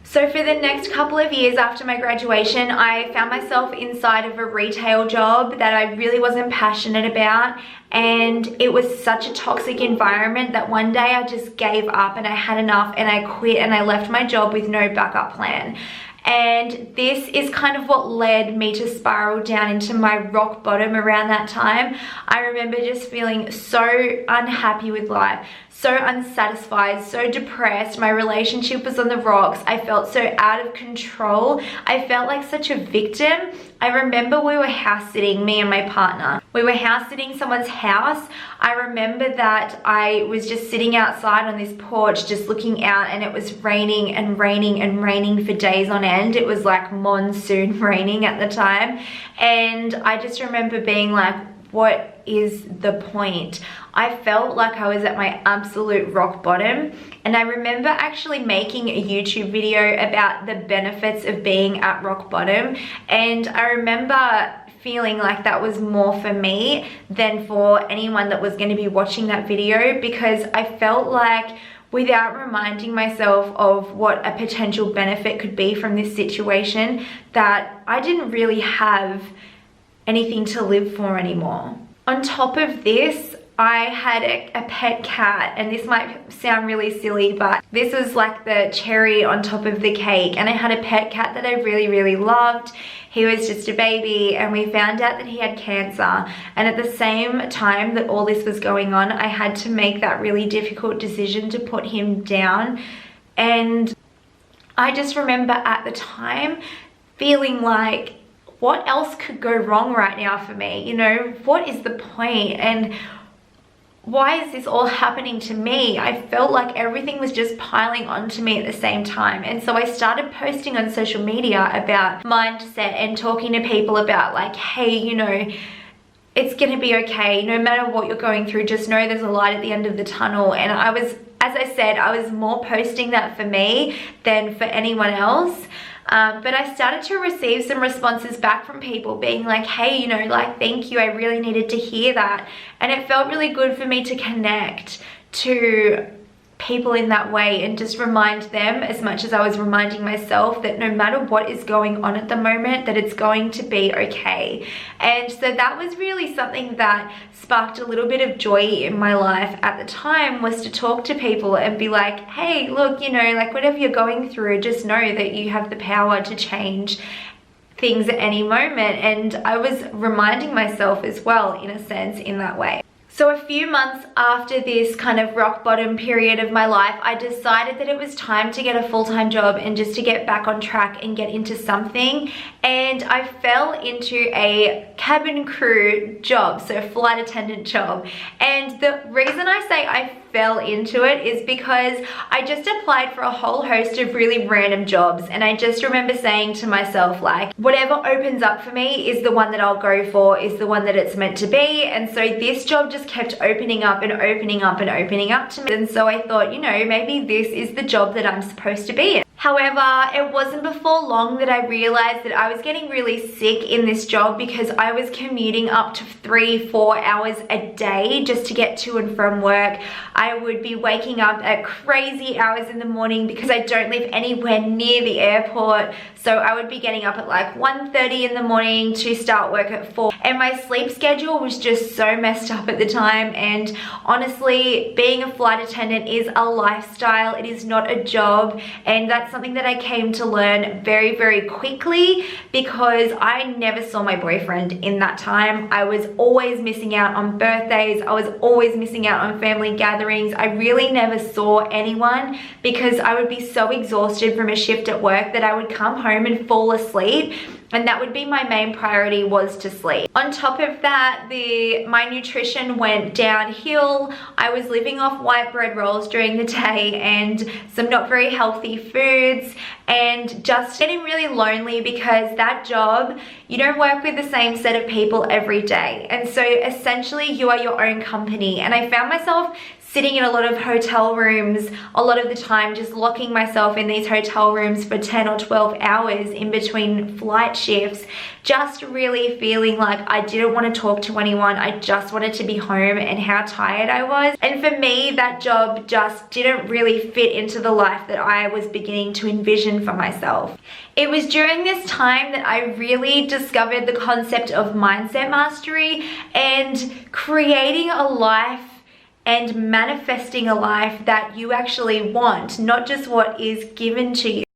So for the next couple of years after my graduation, I found myself inside of a retail job that I really wasn't passionate about, and it was such a toxic environment that one day I just gave up and I had enough and I quit and I left my job with no backup plan. And this is kind of what led me to spiral down into my rock bottom around that time. I remember just feeling so unhappy with life, so unsatisfied, so depressed. My relationship was on the rocks. I felt so out of control. I felt like such a victim. I remember we were house sitting, me and my partner. We were house sitting someone's house. I remember that I was just sitting outside on this porch just looking out, and it was raining and raining and raining for days on end. It was like monsoon raining at the time. And I just remember being like, what is the point? I felt like I was at my absolute rock bottom, and I remember actually making a YouTube video about the benefits of being at rock bottom, and I remember feeling like that was more for me than for anyone that was going to be watching that video, because I felt like without reminding myself of what a potential benefit could be from this situation, that I didn't really have anything to live for anymore. On top of this, I had a pet cat, and this might sound really silly, but this was like the cherry on top of the cake. And I had a pet cat that I really, really loved. He was just a baby, and we found out that he had cancer. And at the same time that all this was going on, I had to make that really difficult decision to put him down. And I just remember at the time feeling like, what else could go wrong right now for me? You know, what is the point? And why is this all happening to me? I felt like everything was just piling onto me at the same time. And so I started posting on social media about mindset and talking to people about like, hey, you know, it's gonna be okay. No matter what you're going through, just know there's a light at the end of the tunnel. And I was, as I said, I was more posting that for me than for anyone else. But I started to receive some responses back from people being like, hey, you know, like, thank you, I really needed to hear that. And it felt really good for me to connect to people in that way and just remind them, as much as I was reminding myself, that no matter what is going on at the moment, that it's going to be okay. And so that was really something that sparked a little bit of joy in my life at the time, was to talk to people and be like, hey, look, you know, like, whatever you're going through, just know that you have the power to change things at any moment. And I was reminding myself as well, in a sense, in that way. So a few months after this kind of rock bottom period of my life, I decided that it was time to get a full-time job and just to get back on track and get into something. And I fell into a cabin crew job, so flight attendant job. And the reason I say I fell into it is because I just applied for a whole host of really random jobs, and I just remember saying to myself, like, whatever opens up for me is the one that I'll go for, is the one that it's meant to be. And so this job just kept opening up and opening up and opening up to me. And so I thought, you know, maybe this is the job that I'm supposed to be in. However, it wasn't before long that I realized that I was getting really sick in this job, because I was commuting up to 3-4 hours a day just to get to and from work. I would be waking up at crazy hours in the morning because I don't live anywhere near the airport. So I would be getting up at like 1:30 in the morning to start work at 4. And my sleep schedule was just so messed up at the time. And honestly, being a flight attendant is a lifestyle. It is not a job. And that's something that I came to learn very, very quickly, because I never saw my boyfriend in that time. I was always missing out on birthdays. I was always missing out on family gatherings. I really never saw anyone because I would be so exhausted from a shift at work that I would come home and fall asleep. And that would be my main priority, was to sleep. On top of that, my nutrition went downhill. I was living off white bread rolls during the day and some not very healthy foods, and just getting really lonely, because that job, you don't work with the same set of people every day. And so essentially you are your own company. And I found myself sitting in a lot of hotel rooms a lot of the time, just locking myself in these hotel rooms for 10 or 12 hours in between flight shifts, just really feeling like I didn't want to talk to anyone. I just wanted to be home, and how tired I was. And for me, that job just didn't really fit into the life that I was beginning to envision for myself. It was during this time that I really discovered the concept of mindset mastery and creating a life and manifesting a life that you actually want, not just what is given to you.